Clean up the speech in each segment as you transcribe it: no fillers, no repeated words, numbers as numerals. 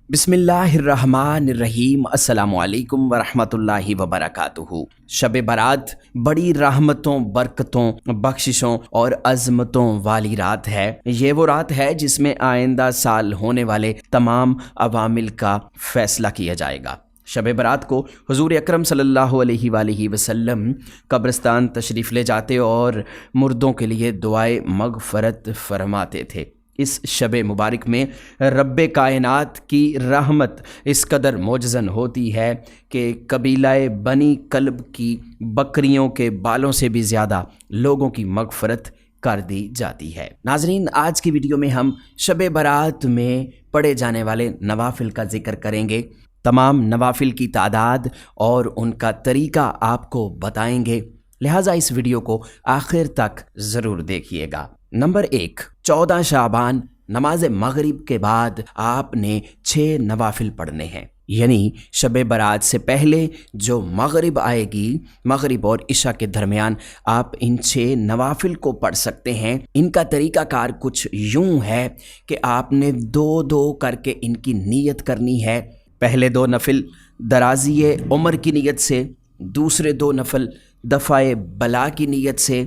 बिस्मिल्लाहिर्रहमानिर्रहीम। अस्सलामु अलैकुम वरहमतुल्लाहि वबरकातुहू। शब बारात बड़ी रहमतों, बरकतों, बख्शिशों और अज़मतों वाली रात है। ये वो रात है जिसमें आइंदा साल होने वाले तमाम अवामिल का फ़ैसला किया जाएगा। शब बारात को हुज़ूर अकरम सल्लल्लाहु अलैहि वसल्लम कब्रिस्तान तशरीफ़ ले जाते और मुर्दों के लिए दुआए मग़फ़रत फरमाते थे। इस शब मुबारक में रब्बे कायनात की रहमत इस कदर मोजज़न होती है कि कबीलाए बनी कल्ब की बकरियों के बालों से भी ज़्यादा लोगों की मग़फ़रत कर दी जाती है। नाज़रीन, आज की वीडियो में हम शब बारात में पढ़े जाने वाले नवाफिल का ज़िक्र करेंगे। तमाम नवाफिल की तादाद और उनका तरीका आपको बताएंगे, लिहाजा इस वीडियो को आखिर तक ज़रूर देखिएगा। नंबर 1, 14 शाबान नमाज मगरिब के बाद आपने 6 नवाफिल पढ़ने हैं। यानी शब बारात से पहले जो मगरिब आएगी, मगरिब और इशा के दरमियान आप इन 6 नवाफिल को पढ़ सकते हैं। इनका तरीक़ाकार कुछ यूँ है कि आपने 2-2 करके इनकी नीयत करनी है। पहले 2 नफिल दराज़ी उम्र की नीयत से, दूसरे 2 नफल दफ़ाए बला की नीयत से,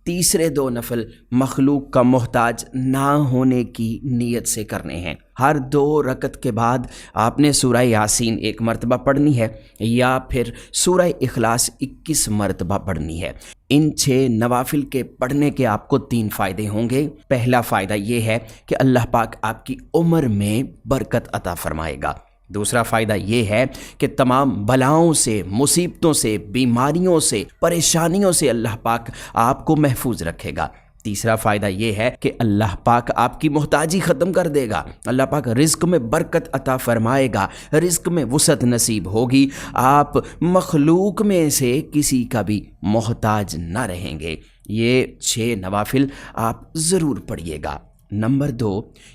तीसरे 2 नफल मखलूक का मोहताज ना होने की नीयत से करने हैं। हर 2 रकत के बाद आपने सूरह यासीन 1 मरतबा पढ़नी है या फिर सूरह इखलास 21 मरतबा पढ़नी है। इन 6 नवाफिल के पढ़ने के आपको 3 फ़ायदे होंगे। पहला फ़ायदा ये है कि अल्लाह पाक आपकी उम्र में बरकत अता फरमाएगा। दूसरा फ़ायदा ये है कि तमाम बलाओं से, मुसीबतों से, बीमारियों से, परेशानियों से अल्लाह पाक आपको महफूज रखेगा। तीसरा फ़ायदा ये है कि अल्लाह पाक आपकी मोहताजी ख़त्म कर देगा। अल्लाह पाक रिज़्क़ में बरकत अता फ़रमाएगा, रिज़्क़ में वसअत नसीब होगी। आप मखलूक में से किसी का भी मोहताज ना रहेंगे। ये 6 नवाफिल आप ज़रूर पढ़िएगा। नंबर 2,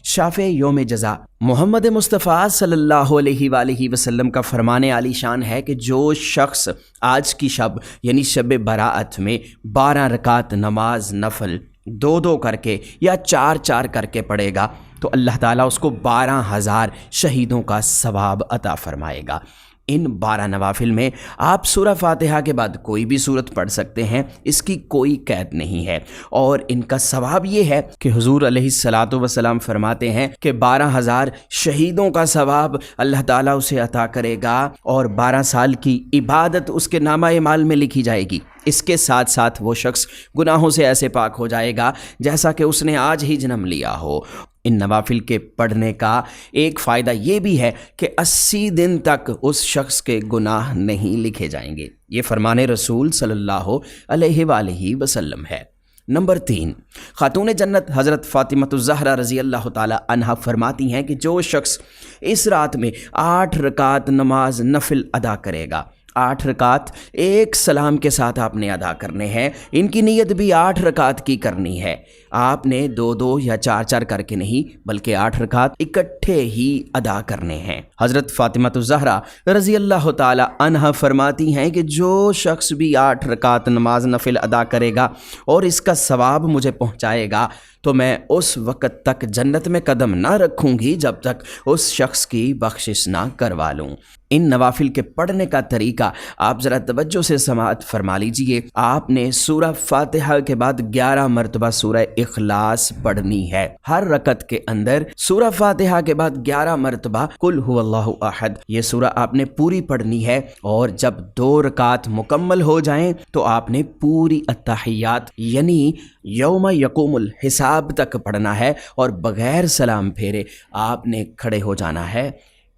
शाफ़े योम जज़ा। मोहम्मद मुस्तफ़ा सल्लल्लाहु अलैहि वसल्लम का फरमाने आली शान है कि जो शख्स आज की शब यानी शब बराअत में 12 रकात नमाज नफल 2-2 करके या 4-4 करके पढ़ेगा तो अल्लाह ताला उसको 12,000 शहीदों का सवाब अता फ़रमाएगा। इन 12 नवाफिल में आप सूरह फातिहा के बाद कोई भी सूरत पढ़ सकते हैं, इसकी कोई कैद नहीं है। और इनका सवाब ये है कि हुजूर अलैहिस्सलातु वस्सलाम फरमाते हैं कि 12,000 शहीदों का सवाब अल्लाह ताला उसे अता करेगा और 12 साल की इबादत उसके नामा माल में लिखी जाएगी। इसके साथ साथ वो शख्स गुनाहों से ऐसे पाक हो जाएगा जैसा कि उसने आज ही जन्म लिया हो। इन नवाफिल के पढ़ने का एक फ़ायदा ये भी है कि 80 दिन तक उस शख्स के गुनाह नहीं लिखे जाएंगे। ये फरमाने रसूल सल्लल्लाहु अलैहि वसल्लम है। नंबर 3, खातून जन्नत हज़रत फ़ातिमतुज़ ज़हरा रज़ी अल्लाह ताला अन्हा फरमाती हैं कि जो शख्स इस रात में 8 रकात नमाज नफिल अदा करेगा, 8 रकात एक सलाम के साथ आपने अदा करने हैं। इनकी नीयत भी 8 रकात की करनी है। आपने 2-2 या 4-4 करके नहीं बल्कि 8 रकात इकट्ठे ही अदा करने हैं। हज़रत फ़ातिमतुज़ ज़हरा रज़ी अल्लाह ताला अन्हा फरमाती हैं कि जो शख्स भी 8 रकात नमाज नफिल अदा करेगा और इसका सवाब मुझे पहुँचाएगा तो मैं उस वक़्त तक जन्नत में कदम ना रखूँगी जब तक उस शख्स की बख्शिश ना करवा लूँ। इन नवाफिल के पढ़ने का तरीका आप ज़रा तवज्जो से समाअत फरमा लीजिए। आपने सूरह फातिहा के बाद 11 मरतबा सूरह इखलास पढ़नी है। हर रकत के अंदर सूरह फातिहा के बाद 11 मरतबा कुल हुवल्लाहु अहद ये सूरह आपने पूरी पढ़नी है। और जब 2 रकात मुकम्मल हो जाएं तो आपने पूरी अत्तहियात यानी यौम यक़ूमुल हिसाब तक पढ़ना है और बग़ैर सलाम फेरे आपने खड़े हो जाना है।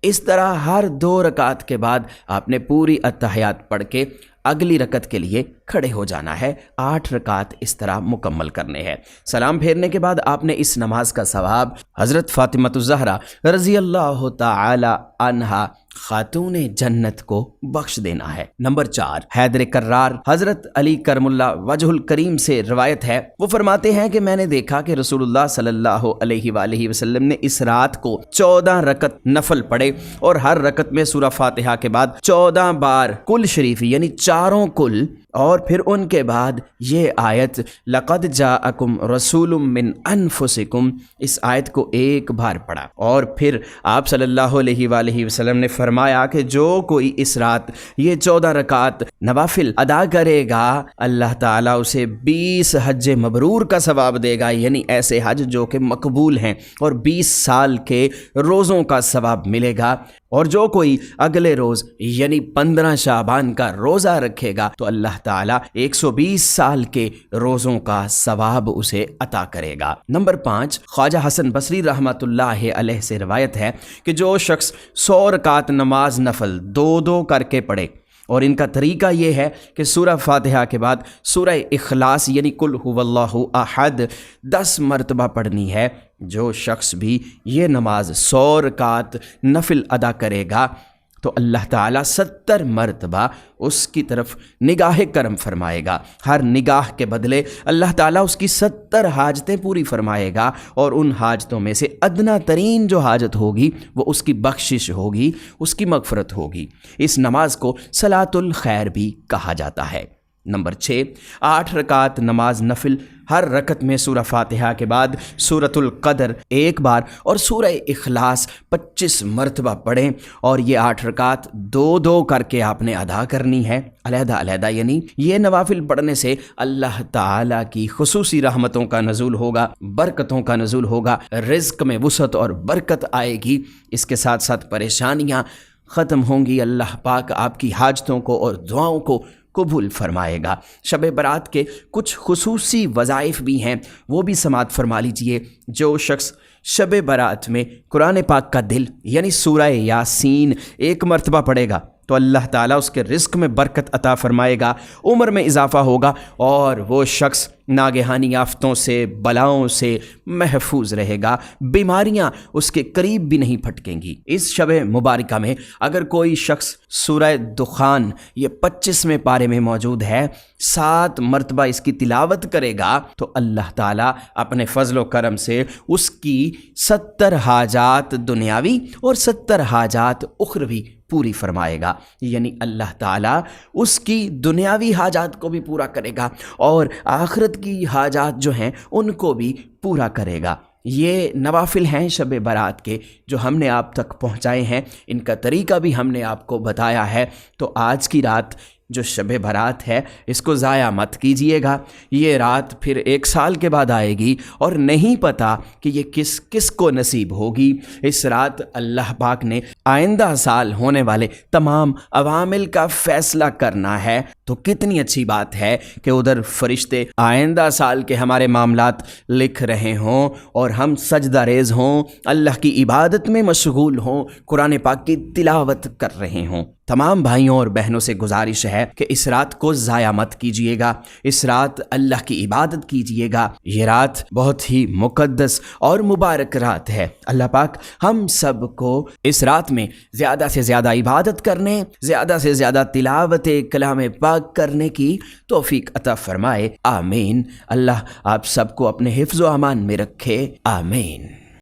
इस तरह हर 2 रकात के बाद आपने पूरी अत्तहियात पढ़ के अगली रकत के लिए खड़े हो जाना है। 8 रकात इस तरह मुकम्मल करने हैं। सलाम फेरने के बाद आपने इस नमाज का सवाब हज़रत फ़ातिमतुज़ ज़हरा रज़ी अल्लाह ताला अन्हा खातून जन्नत को बख्श देना है। नंबर 4, हैदर कर्रार हज़रत अली करमुल्ला वजहुल करीम से रवायत है। वो फरमाते हैं कि मैंने देखा कि रसूलुल्लाह सल्लल्लाहु अलैहि वसल्लम ने इस रात को 14 रकत नफल पढ़े और हर रकत में सूरह फातिहा के बाद 14 बार कुल शरीफ यानी चारों कुल اور پھر ان کے بعد یہ آیت لقد جاءکم رسول من انفسکم، اس آیت کو ایک بار پڑھا، اور پھر آپ صلی اللہ علیہ وآلہ وسلم نے فرمایا کہ جو کوئی اس رات یہ 14 رکعت نوافل ادا کرے گا اللہ تعالیٰ اسے 20 حج مبرور کا ثواب دے گا، یعنی ایسے حج جو کہ مقبول ہیں، اور 20 سال کے روزوں کا ثواب ملے گا۔ اور جو کوئی اگلے روز یعنی 15 شعبان کا روزہ رکھے گا تو اللہ تعالیٰ 120 سال کے روزوں کا ثواب اسے عطا کرے گا۔ نمبر 5، خواجہ حسن بصری رحمۃ اللہ علیہ سے روایت ہے کہ جو شخص 100 رکعت نماز نفل 2 کر کے پڑھے، اور ان کا طریقہ یہ ہے کہ سورہ فاتحہ کے بعد سورہ اخلاص یعنی قل هو اللہ احد 10 مرتبہ پڑھنی ہے، جو شخص بھی یہ نماز 100 رکعت نفل ادا کرے گا تو اللہ تعالیٰ 70 مرتبہ اس کی طرف نگاہ کرم فرمائے گا، ہر نگاہ کے بدلے اللہ تعالیٰ اس کی 70 حاجتیں پوری فرمائے گا، اور ان حاجتوں میں سے ادنا ترین جو حاجت ہوگی وہ اس کی بخشش ہوگی، اس کی مغفرت ہوگی۔ اس نماز کو صلاۃ الخیر بھی کہا جاتا ہے۔ نمبر 6، 8 رکعت نماز نفل، ہر رکعت میں سورہ فاتحہ کے بعد سورۃ القدر ایک بار اور سورہ اخلاص 25 مرتبہ پڑھیں، اور یہ 8 رکعت 2 کر کے آپ نے ادا کرنی ہے علیحدہ علیحدہ، یعنی یہ نوافل پڑھنے سے اللہ تعالیٰ کی خصوصی رحمتوں کا نزول ہوگا، برکتوں کا نزول ہوگا، رزق میں وسعت اور برکت آئے گی، اس کے ساتھ ساتھ پریشانیاں ختم ہوں گی، اللہ پاک آپ کی حاجتوں کو اور دعاؤں کو قبول فرمائے گا۔ شب برات کے کچھ خصوصی وظائف بھی ہیں، وہ بھی سماعت فرما لیجئے۔ جو شخص شب برات میں قرآن پاک کا دل یعنی سورہ یاسین 1 مرتبہ پڑھے گا تو اللہ تعالیٰ اس کے رزق میں برکت عطا فرمائے گا، عمر میں اضافہ ہوگا، اور وہ شخص ناگہانی آفتوں سے، بلاؤں سے محفوظ رہے گا، بیماریاں اس کے قریب بھی نہیں پھٹکیں گی۔ اس شب مبارکہ میں اگر کوئی شخص سورہ دخان یہ 25ویں پارے میں موجود ہے 7 مرتبہ اس کی تلاوت کرے گا تو اللہ تعالیٰ اپنے فضل و کرم سے اس کی 70 حاجات دنیاوی اور 70 حاجات اخروی پوری فرمائے گا، یعنی اللہ تعالیٰ اس کی دنیاوی حاجات کو بھی پورا کرے گا اور آخرت کی حاجات جو ہیں ان کو بھی پورا کرے گا۔ یہ نوافل ہیں شب برات کے جو ہم نے آپ تک پہنچائے ہیں، ان کا طریقہ بھی ہم نے آپ کو بتایا ہے، تو آج کی رات جو شب برات ہے اس کو ضائع مت کیجئے گا۔ یہ رات پھر 1 سال کے بعد آئے گی اور نہیں پتہ کہ یہ کس کس کو نصیب ہوگی۔ اس رات اللہ پاک نے آئندہ سال ہونے والے تمام عوامل کا فیصلہ کرنا ہے، تو کتنی اچھی بات ہے کہ ادھر فرشتے آئندہ سال کے ہمارے معاملات لکھ رہے ہوں اور ہم سجدہ ریز ہوں، اللہ کی عبادت میں مشغول ہوں، قرآن پاک کی تلاوت کر رہے ہوں۔ تمام بھائیوں اور بہنوں سے گزارش ہے کہ اس رات کو ضائع مت کیجئے گا، اس رات اللہ کی عبادت کیجئے گا۔ یہ رات بہت ہی مقدس اور مبارک رات ہے۔ اللہ پاک ہم سب کو اس رات میں زیادہ سے زیادہ عبادت کرنے، زیادہ سے زیادہ تلاوت کلام پاک کرنے کی توفیق عطا فرمائے، آمین۔ اللہ آپ سب کو اپنے حفظ و امان میں رکھے، آمین۔